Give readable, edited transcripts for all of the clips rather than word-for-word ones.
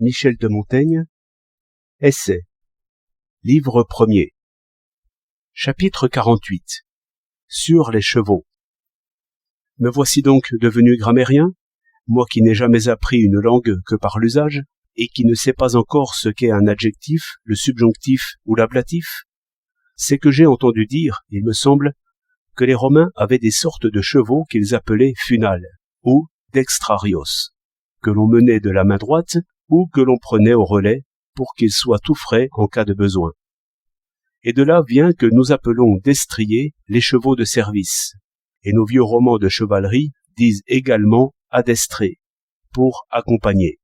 Michel de Montaigne. Essai. Livre 1er. Chapitre 48. Sur les chevaux. Me voici donc devenu grammairien, moi qui n'ai jamais appris une langue que par l'usage, et qui ne sais pas encore ce qu'est un adjectif, le subjonctif ou l'ablatif. C'est que j'ai entendu dire, il me semble, que les Romains avaient des sortes de chevaux qu'ils appelaient funales, ou dextrarios, que l'on menait de la main droite ou que l'on prenait au relais pour qu'ils soient tout frais en cas de besoin. Et de là vient que nous appelons destriers les chevaux de service, et nos vieux romans de chevalerie disent également adestrer, pour accompagner.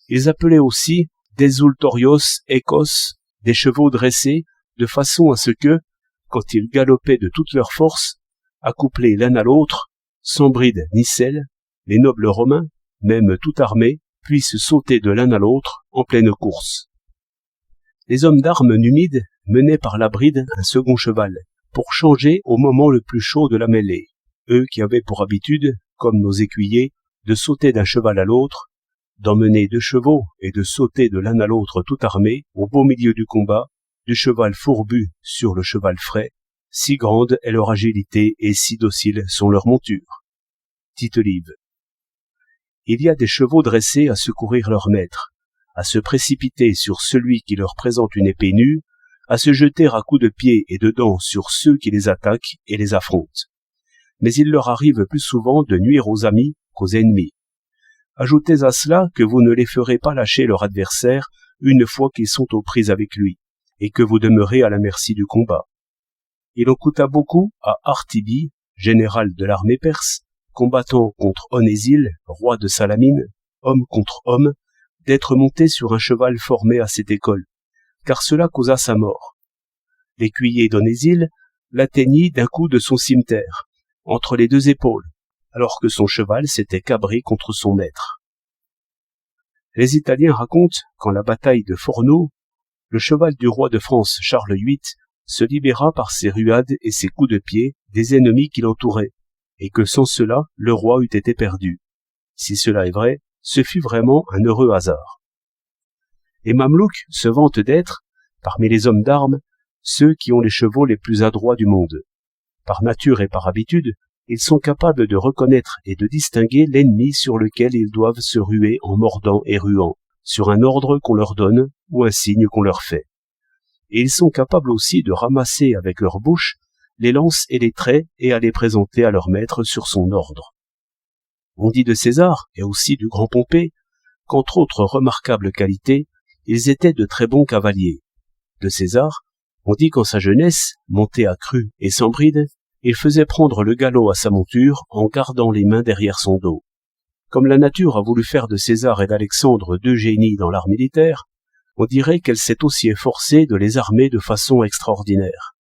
Ils appelaient aussi desultorios ecos, des chevaux dressés, de façon à ce que, quand ils galopaient de toute leur force, accouplés l'un à l'autre, sans bride ni selle, les nobles romains, même tout armés, puissent sauter de l'un à l'autre en pleine course. Les hommes d'armes numides menaient par la bride un second cheval, pour changer au moment le plus chaud de la mêlée, eux qui avaient pour habitude, comme nos écuyers, de sauter d'un cheval à l'autre, d'emmener 2 chevaux et de sauter de l'un à l'autre tout armés, au beau milieu du combat, du cheval fourbu sur le cheval frais, si grande est leur agilité et si dociles sont leurs montures. Tite-Live. Il y a des chevaux dressés à secourir leur maître, à se précipiter sur celui qui leur présente une épée nue, à se jeter à coups de pied et de dents sur ceux qui les attaquent et les affrontent. Mais il leur arrive plus souvent de nuire aux amis qu'aux ennemis. Ajoutez à cela que vous ne les ferez pas lâcher leur adversaire une fois qu'ils sont aux prises avec lui, et que vous demeurez à la merci du combat. Il en coûta beaucoup à Artibi, général de l'armée perse, combattant contre Onésile, roi de Salamine, homme contre homme, d'être monté sur un cheval formé à cette école, car cela causa sa mort. L'écuyer d'Onésile l'atteignit d'un coup de son cimeterre, entre les 2 épaules, alors que son cheval s'était cabré contre son maître. Les Italiens racontent qu'en la bataille de Forno, le cheval du roi de France Charles VIII se libéra par ses ruades et ses coups de pied des ennemis qui l'entouraient, et que sans cela, le roi eût été perdu. Si cela est vrai, ce fut vraiment un heureux hasard. Les Mamelouks se vantent d'être, parmi les hommes d'armes, ceux qui ont les chevaux les plus adroits du monde. Par nature et par habitude, ils sont capables de reconnaître et de distinguer l'ennemi sur lequel ils doivent se ruer en mordant et ruant, sur un ordre qu'on leur donne ou un signe qu'on leur fait. Et ils sont capables aussi de ramasser avec leur bouche les lances et les traits et à les présenter à leur maître sur son ordre. On dit de César, et aussi du grand Pompée, qu'entre autres remarquables qualités, ils étaient de très bons cavaliers. De César, on dit qu'en sa jeunesse, monté à cru et sans bride, il faisait prendre le galop à sa monture en gardant les mains derrière son dos. Comme la nature a voulu faire de César et d'Alexandre 2 génies dans l'art militaire, on dirait qu'elle s'est aussi efforcée de les armer de façon extraordinaire.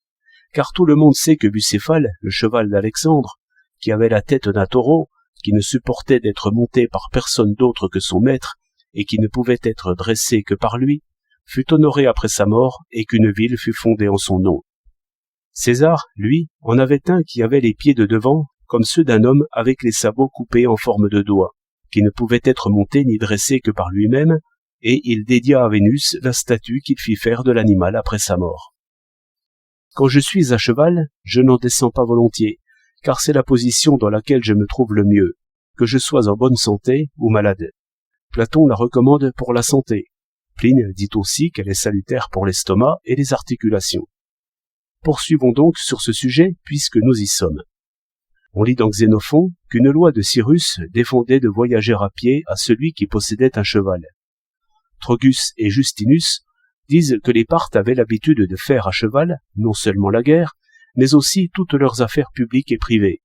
Car tout le monde sait que Bucéphale, le cheval d'Alexandre, qui avait la tête d'un taureau, qui ne supportait d'être monté par personne d'autre que son maître, et qui ne pouvait être dressé que par lui, fut honoré après sa mort et qu'une ville fut fondée en son nom. César, lui, en avait un qui avait les pieds de devant, comme ceux d'un homme avec les sabots coupés en forme de doigts, qui ne pouvait être monté ni dressé que par lui-même, et il dédia à Vénus la statue qu'il fit faire de l'animal après sa mort. Quand je suis à cheval, je n'en descends pas volontiers, car c'est la position dans laquelle je me trouve le mieux, que je sois en bonne santé ou malade. Platon la recommande pour la santé. Pline dit aussi qu'elle est salutaire pour l'estomac et les articulations. Poursuivons donc sur ce sujet, puisque nous y sommes. On lit dans Xénophon qu'une loi de Cyrus défendait de voyager à pied à celui qui possédait un cheval. Trogus et Justinus disent que les Parthes avaient l'habitude de faire à cheval non seulement la guerre, mais aussi toutes leurs affaires publiques et privées,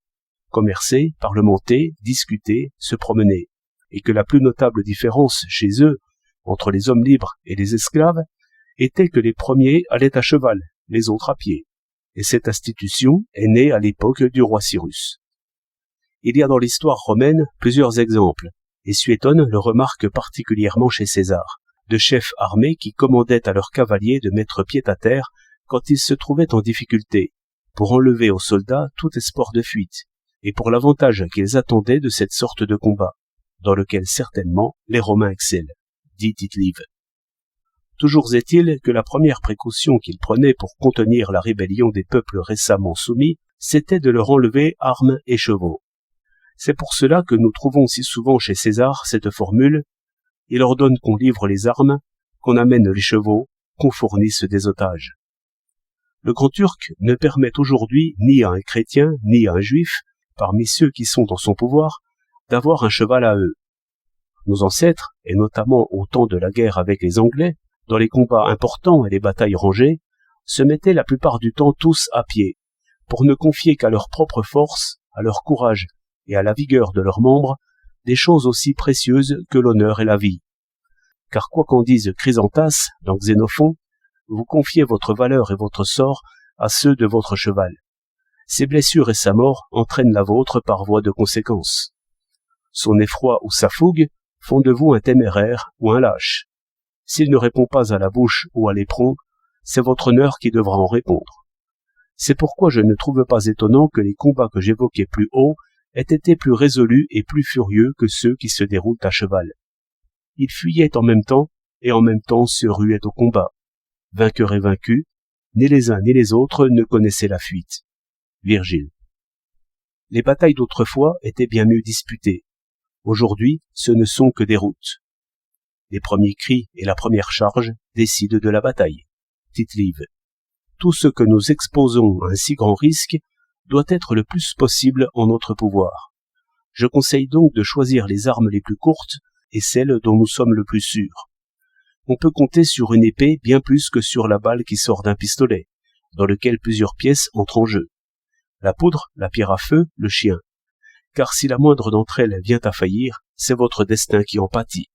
commercer, parlementer, discuter, se promener, et que la plus notable différence chez eux entre les hommes libres et les esclaves était que les premiers allaient à cheval, les autres à pied, et cette institution est née à l'époque du roi Cyrus. Il y a dans l'histoire romaine plusieurs exemples, et Suétone le remarque particulièrement chez César, de chefs armés qui commandaient à leurs cavaliers de mettre pied à terre quand ils se trouvaient en difficulté, pour enlever aux soldats tout espoir de fuite, et pour l'avantage qu'ils attendaient de cette sorte de combat, dans lequel certainement les Romains excellent. dit Tite-Live. Toujours est-il que la première précaution qu'il prenait pour contenir la rébellion des peuples récemment soumis, c'était de leur enlever armes et chevaux. C'est pour cela que nous trouvons si souvent chez César cette formule « Il ordonne qu'on livre les armes, qu'on amène les chevaux, qu'on fournisse des otages ». Le Grand Turc ne permet aujourd'hui ni à un chrétien ni à un juif, parmi ceux qui sont dans son pouvoir, d'avoir un cheval à eux. Nos ancêtres, et notamment au temps de la guerre avec les Anglais, dans les combats importants et les batailles rangées, se mettaient la plupart du temps tous à pied, pour ne confier qu'à leur propre force, à leur courage et à la vigueur de leurs membres, des choses aussi précieuses que l'honneur et la vie. Car quoi qu'en dise Chrysantas dans Xénophon, vous confiez votre valeur et votre sort à ceux de votre cheval. Ses blessures et sa mort entraînent la vôtre par voie de conséquence. Son effroi ou sa fougue font de vous un téméraire ou un lâche. S'il ne répond pas à la bouche ou à l'éperon, c'est votre honneur qui devra en répondre. C'est pourquoi je ne trouve pas étonnant que les combats que j'évoquais plus haut aient été plus résolus et plus furieux que ceux qui se déroulent à cheval. Ils fuyaient en même temps et en même temps se ruaient au combat. Vainqueurs et vaincus, ni les uns ni les autres ne connaissaient la fuite. Virgile. Les batailles d'autrefois étaient bien mieux disputées. Aujourd'hui, ce ne sont que des routes. Les premiers cris et la première charge décident de la bataille. Tite-Live. Tout ce que nous exposons à un si grand risque doit être le plus possible en notre pouvoir. Je conseille donc de choisir les armes les plus courtes et celles dont nous sommes le plus sûrs. On peut compter sur une épée bien plus que sur la balle qui sort d'un pistolet, dans lequel plusieurs pièces entrent en jeu. La poudre, la pierre à feu, le chien. Car si la moindre d'entre elles vient à faillir, c'est votre destin qui en pâtit.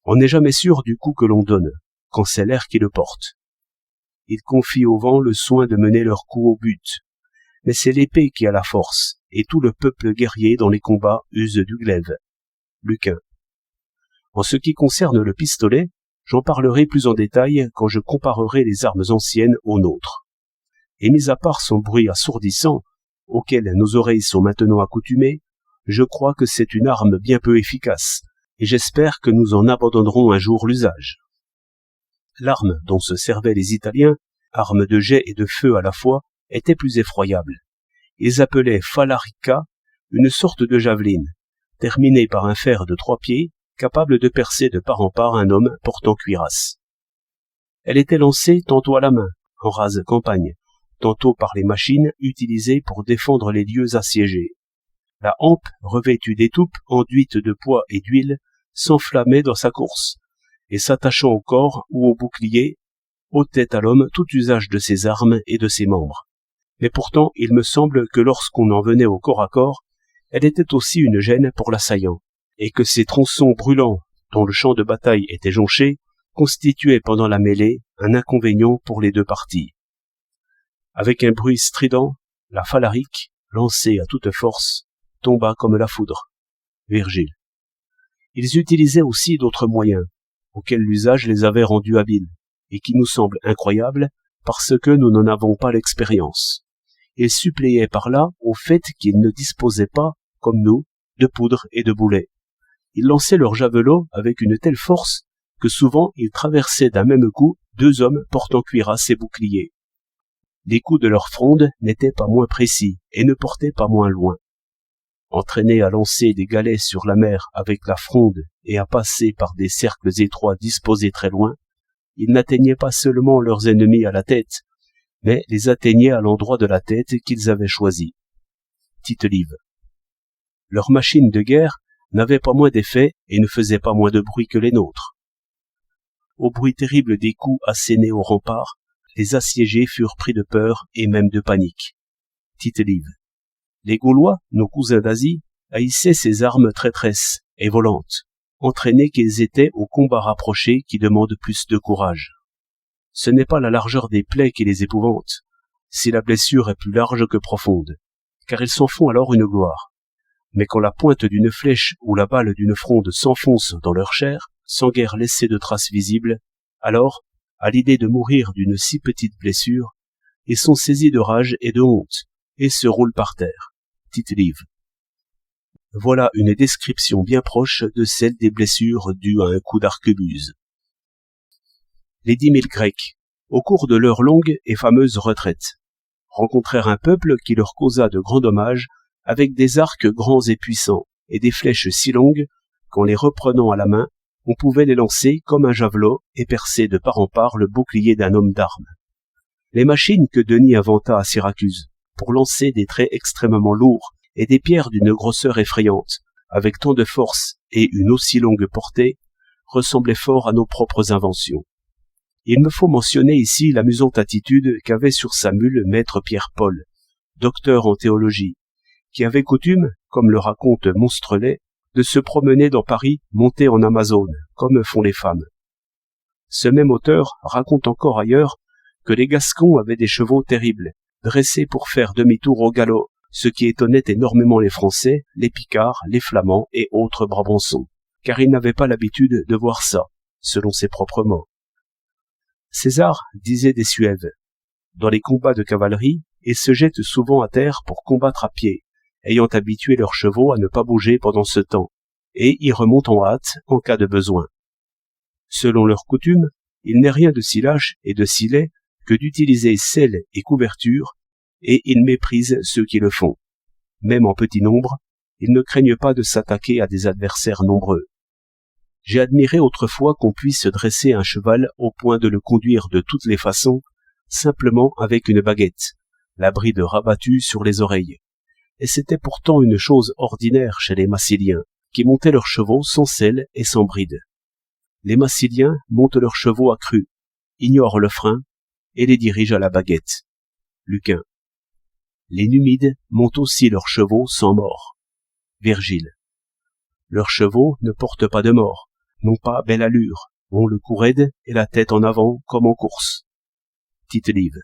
On n'est jamais sûr du coup que l'on donne, quand c'est l'air qui le porte. Ils confient au vent le soin de mener leur coup au but. Mais c'est l'épée qui a la force, et tout le peuple guerrier dans les combats use du glaive. Lucain. En ce qui concerne le pistolet, j'en parlerai plus en détail quand je comparerai les armes anciennes aux nôtres. Et mis à part son bruit assourdissant, auquel nos oreilles sont maintenant accoutumées, je crois que c'est une arme bien peu efficace, et j'espère que nous en abandonnerons un jour l'usage. L'arme dont se servaient les Italiens, arme de jet et de feu à la fois, était plus effroyable. Ils appelaient falarica une sorte de javeline, terminée par un fer de 3 pieds, capable de percer de part en part un homme portant cuirasse. Elle était lancée tantôt à la main, en rase campagne, tantôt par les machines utilisées pour défendre les lieux assiégés. La hampe, revêtue d'étoupes enduites de pois et d'huile, s'enflammait dans sa course, et s'attachant au corps ou au bouclier, ôtait à l'homme tout usage de ses armes et de ses membres. Mais pourtant, il me semble que lorsqu'on en venait au corps à corps, elle était aussi une gêne pour l'assaillant, et que ces tronçons brûlants, dont le champ de bataille était jonché, constituaient pendant la mêlée un inconvénient pour les deux parties. Avec un bruit strident, la phalarique, lancée à toute force, tomba comme la foudre. Virgile. Ils utilisaient aussi d'autres moyens, auxquels l'usage les avait rendus habiles, et qui nous semblent incroyables parce que nous n'en avons pas l'expérience. Ils suppléaient par là au fait qu'ils ne disposaient pas, comme nous, de poudre et de boulets. Ils lançaient leurs javelots avec une telle force que souvent ils traversaient d'un même coup 2 hommes portant cuirasse et bouclier. Les coups de leur fronde n'étaient pas moins précis et ne portaient pas moins loin. Entraînés à lancer des galets sur la mer avec la fronde et à passer par des cercles étroits disposés très loin, ils n'atteignaient pas seulement leurs ennemis à la tête, mais les atteignaient à l'endroit de la tête qu'ils avaient choisi. Tite-Live. Leurs machines de guerre n'avaient pas moins d'effet et ne faisaient pas moins de bruit que les nôtres. Au bruit terrible des coups assénés au rempart, les assiégés furent pris de peur et même de panique. Tite-Live. Les Gaulois, nos cousins d'Asie, haïssaient ces armes traîtresses et volantes, entraînés qu'ils étaient au combat rapproché qui demande plus de courage. Ce n'est pas la largeur des plaies qui les épouvante, si la blessure est plus large que profonde, car ils s'en font alors une gloire. Mais quand la pointe d'une flèche ou la balle d'une fronde s'enfonce dans leur chair, sans guère laisser de traces visibles, alors, à l'idée de mourir d'une si petite blessure, ils sont saisis de rage et de honte, et se roulent par terre. Tite-Live. Voilà une description bien proche de celle des blessures dues à un coup d'arquebuse. Les 10 000 Grecs, au cours de leur longue et fameuse retraite, rencontrèrent un peuple qui leur causa de grands dommages avec des arcs grands et puissants et des flèches si longues qu'en les reprenant à la main, on pouvait les lancer comme un javelot et percer de part en part le bouclier d'un homme d'armes. Les machines que Denis inventa à Syracuse pour lancer des traits extrêmement lourds et des pierres d'une grosseur effrayante, avec tant de force et une aussi longue portée, ressemblaient fort à nos propres inventions. Il me faut mentionner ici l'amusante attitude qu'avait sur sa mule maître Pierre-Paul, docteur en théologie, qui avait coutume, comme le raconte Monstrelet, de se promener dans Paris monté en Amazone, comme font les femmes. Ce même auteur raconte encore ailleurs que les Gascons avaient des chevaux terribles, dressés pour faire demi-tour au galop, ce qui étonnait énormément les Français, les Picards, les Flamands et autres Brabançons, car ils n'avaient pas l'habitude de voir ça, selon ses propres mots. César disait des Suèves, dans les combats de cavalerie, ils se jettent souvent à terre pour combattre à pied, ayant habitué leurs chevaux à ne pas bouger pendant ce temps, et y remontent en hâte en cas de besoin. Selon leur coutume, il n'est rien de si lâche et de si laid que d'utiliser selle et couverture, et ils méprisent ceux qui le font. Même en petit nombre, ils ne craignent pas de s'attaquer à des adversaires nombreux. J'ai admiré autrefois qu'on puisse dresser un cheval au point de le conduire de toutes les façons, simplement avec une baguette, la bride rabattue sur les oreilles. Et c'était pourtant une chose ordinaire chez les Massiliens, qui montaient leurs chevaux sans selle et sans bride. Les Massiliens montent leurs chevaux à cru, ignorent le frein, et les dirigent à la baguette. Lucain. Les Numides montent aussi leurs chevaux sans mort. Virgile. Leurs chevaux ne portent pas de mort, n'ont pas belle allure, ont le cou raide et la tête en avant comme en course. Tite-Live.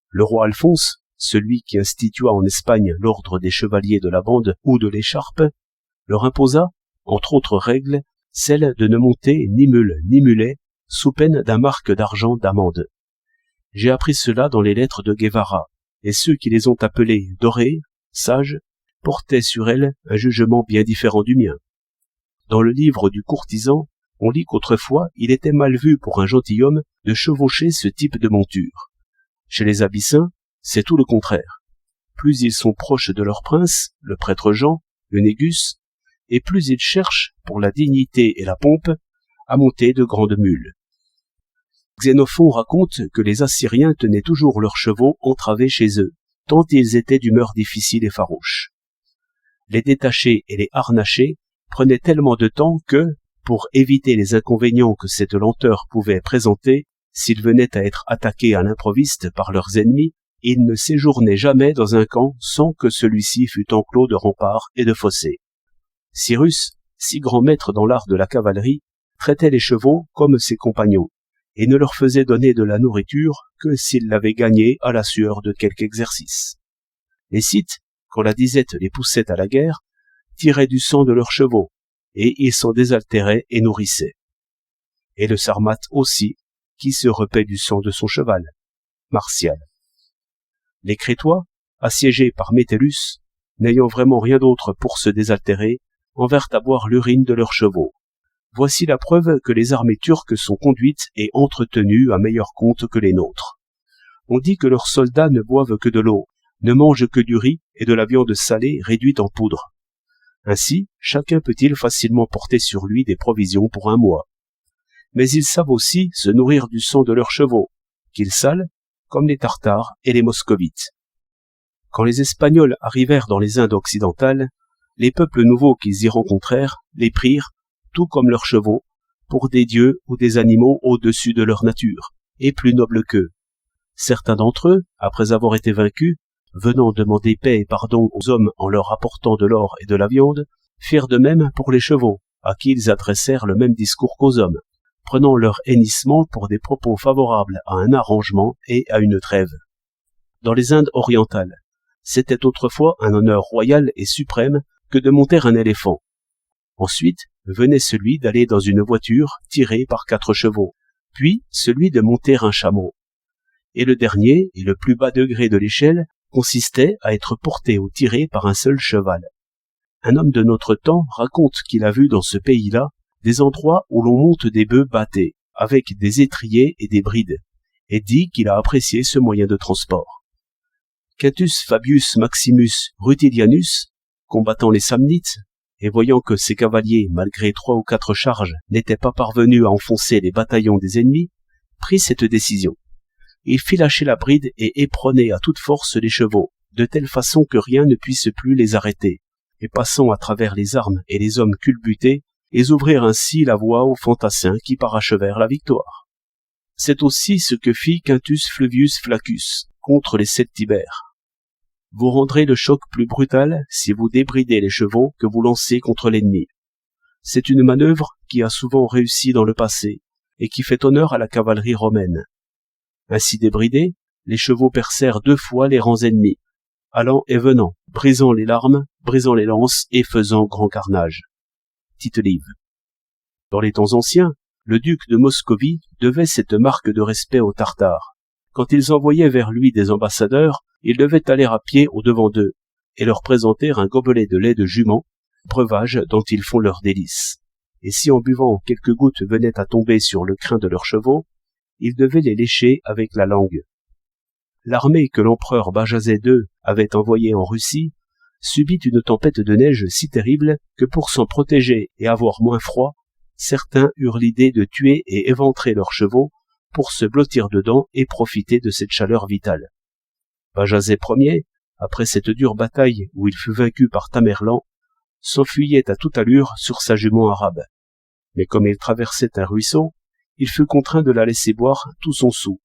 Le roi Alphonse, celui qui institua en Espagne l'ordre des chevaliers de la bande ou de l'écharpe, leur imposa, entre autres règles, celle de ne monter ni mule ni mulet, sous peine d'un marque d'argent d'amende. J'ai appris cela dans les lettres de Guevara, et ceux qui les ont appelés dorés, sages, portaient sur elles un jugement bien différent du mien. Dans le livre du courtisan, on lit qu'autrefois il était mal vu pour un gentilhomme de chevaucher ce type de monture. Chez les Abyssins, c'est tout le contraire. Plus ils sont proches de leur prince, le prêtre Jean, le Négus, et plus ils cherchent, pour la dignité et la pompe, à monter de grandes mules. Xénophon raconte que les Assyriens tenaient toujours leurs chevaux entravés chez eux, tant ils étaient d'humeur difficile et farouche. Les détacher et les harnacher prenaient tellement de temps que, pour éviter les inconvénients que cette lenteur pouvait présenter, s'ils venaient à être attaqués à l'improviste par leurs ennemis, ils ne séjournaient jamais dans un camp sans que celui-ci fût enclos de remparts et de fossés. Cyrus, si grand maître dans l'art de la cavalerie, traitait les chevaux comme ses compagnons, et ne leur faisait donner de la nourriture que s'ils l'avaient gagnée à la sueur de quelque exercice. Les Scythes, quand la disette les poussait à la guerre, tiraient du sang de leurs chevaux, et ils s'en désaltéraient et nourrissaient. Et le Sarmate aussi, qui se repaît du sang de son cheval, Martial. Les Crétois, assiégés par Métellus, n'ayant vraiment rien d'autre pour se désaltérer, en vinrent à boire l'urine de leurs chevaux. Voici la preuve que les armées turques sont conduites et entretenues à meilleur compte que les nôtres. On dit que leurs soldats ne boivent que de l'eau, ne mangent que du riz et de la viande salée réduite en poudre. Ainsi, chacun peut-il facilement porter sur lui des provisions pour un mois. Mais ils savent aussi se nourrir du sang de leurs chevaux, qu'ils salent, comme les Tartares et les Moscovites. Quand les Espagnols arrivèrent dans les Indes occidentales, les peuples nouveaux qu'ils y rencontrèrent les prirent, tout comme leurs chevaux, pour des dieux ou des animaux au-dessus de leur nature, et plus nobles qu'eux. Certains d'entre eux, après avoir été vaincus, venant demander paix et pardon aux hommes en leur apportant de l'or et de la viande, firent de même pour les chevaux, à qui ils adressèrent le même discours qu'aux hommes, prenant leur hennissement pour des propos favorables à un arrangement et à une trêve. Dans les Indes orientales, c'était autrefois un honneur royal et suprême que de monter un éléphant. Ensuite venait celui d'aller dans une voiture tirée par 4 chevaux, puis celui de monter un chameau. Et le dernier et le plus bas degré de l'échelle consistait à être porté ou tiré par un seul cheval. Un homme de notre temps raconte qu'il a vu dans ce pays-là des endroits où l'on monte des bœufs bâtés, avec des étriers et des brides, et dit qu'il a apprécié ce moyen de transport. Quintus Fabius Maximus Rutilianus, combattant les Samnites, et voyant que ses cavaliers, malgré 3 ou 4 charges, n'étaient pas parvenus à enfoncer les bataillons des ennemis, prit cette décision. Il fit lâcher la bride et éperonner à toute force les chevaux, de telle façon que rien ne puisse plus les arrêter, et passant à travers les armes et les hommes culbutés, ils ouvrirent ainsi la voie aux fantassins qui parachevèrent la victoire. C'est aussi ce que fit Quintus Flavius Flaccus contre les Celtibères. Vous rendrez le choc plus brutal si vous débridez les chevaux que vous lancez contre l'ennemi. C'est une manœuvre qui a souvent réussi dans le passé et qui fait honneur à la cavalerie romaine. Ainsi débridés, les chevaux percèrent 2 fois les rangs ennemis, allant et venant, brisant les larmes, brisant les lances et faisant grand carnage. Tite-Live. Dans les temps anciens, le duc de Moscovie devait cette marque de respect aux Tartares. Quand ils envoyaient vers lui des ambassadeurs, il devait aller à pied au-devant d'eux et leur présenter un gobelet de lait de jument, breuvage dont ils font leur délice. Et si en buvant quelques gouttes venaient à tomber sur le crin de leurs chevaux, il devait les lécher avec la langue. L'armée que l'empereur Bajazet II avait envoyée en Russie subit une tempête de neige si terrible que pour s'en protéger et avoir moins froid, certains eurent l'idée de tuer et éventrer leurs chevaux pour se blottir dedans et profiter de cette chaleur vitale. Bajazet Ier, après cette dure bataille où il fut vaincu par Tamerlan, s'enfuyait à toute allure sur sa jument arabe. Mais comme il traversait un ruisseau, il fut contraint de la laisser boire tout son soûl,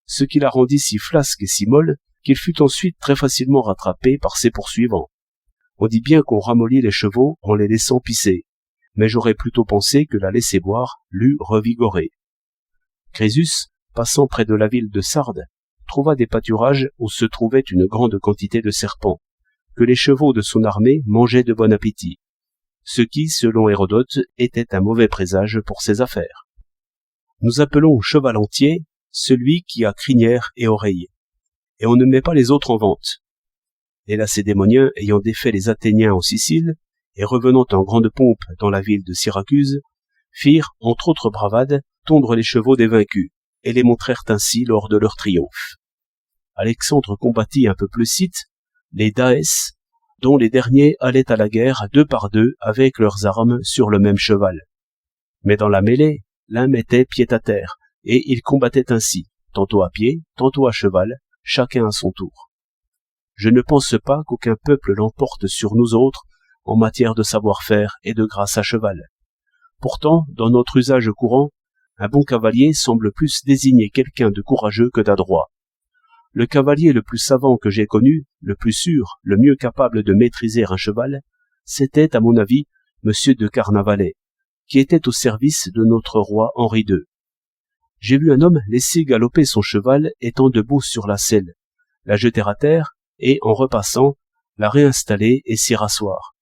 ce qui la rendit si flasque et si molle qu'il fut ensuite très facilement rattrapé par ses poursuivants. On dit bien qu'on ramollit les chevaux en les laissant pisser, mais j'aurais plutôt pensé que la laisser boire l'eût revigoré. Crésus, passant près de la ville de Sardes, trouva des pâturages où se trouvait une grande quantité de serpents, que les chevaux de son armée mangeaient de bon appétit, ce qui, selon Hérodote, était un mauvais présage pour ses affaires. Nous appelons cheval entier celui qui a crinière et oreille, et on ne met pas les autres en vente. Les Lacédémoniens ayant défait les Athéniens en Sicile, et revenant en grande pompe dans la ville de Syracuse, firent, entre autres bravades, tondre les chevaux des vaincus, et les montrèrent ainsi lors de leur triomphe. Alexandre combattit un peuple scythe, les Daès, dont les derniers allaient à la guerre 2 par 2 avec leurs armes sur le même cheval. Mais dans la mêlée, l'un mettait pied à terre, et ils combattaient ainsi, tantôt à pied, tantôt à cheval, chacun à son tour. Je ne pense pas qu'aucun peuple l'emporte sur nous autres en matière de savoir-faire et de grâce à cheval. Pourtant, dans notre usage courant, un bon cavalier semble plus désigner quelqu'un de courageux que d'adroit. Le cavalier le plus savant que j'ai connu, le plus sûr, le mieux capable de maîtriser un cheval, c'était, à mon avis, Monsieur de Carnavalet, qui était au service de notre roi Henri II. J'ai vu un homme laisser galoper son cheval étant debout sur la selle, la jeter à terre et, en repassant, la réinstaller et s'y rasseoir.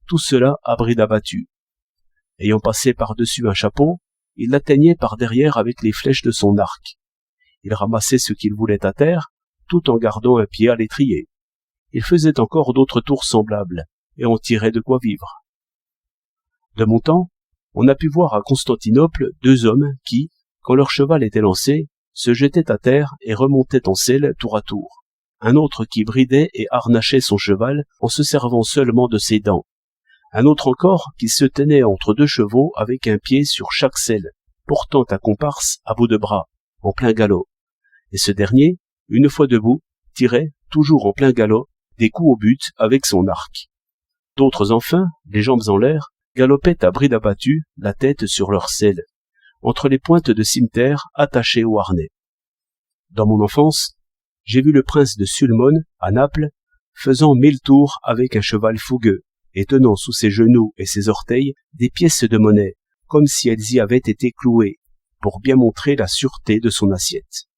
Tout cela à bride abattue. Ayant passé par-dessus un chapeau, il l'atteignait par derrière avec les flèches de son arc. Il ramassait ce qu'il voulait à terre, tout en gardant un pied à l'étrier. Il faisait encore d'autres tours semblables, et en tirait de quoi vivre. De mon temps, on a pu voir à Constantinople 2 hommes qui, quand leur cheval était lancé, se jetaient à terre et remontaient en selle tour à tour. Un autre qui bridait et harnachait son cheval en se servant seulement de ses dents. Un autre encore qui se tenait entre 2 chevaux avec un pied sur chaque selle, portant un comparse à bout de bras, en plein galop. Et ce dernier, une fois debout, tirait, toujours en plein galop, des coups au but avec son arc. D'autres enfin, les jambes en l'air, galopaient à bride abattue, la tête sur leur selle, entre les pointes de cimeterre attachées au harnais. Dans mon enfance, j'ai vu le prince de Sulmone, à Naples, faisant 1000 tours avec un cheval fougueux, et tenant sous ses genoux et ses orteils des pièces de monnaie, comme si elles y avaient été clouées, pour bien montrer la sûreté de son assiette.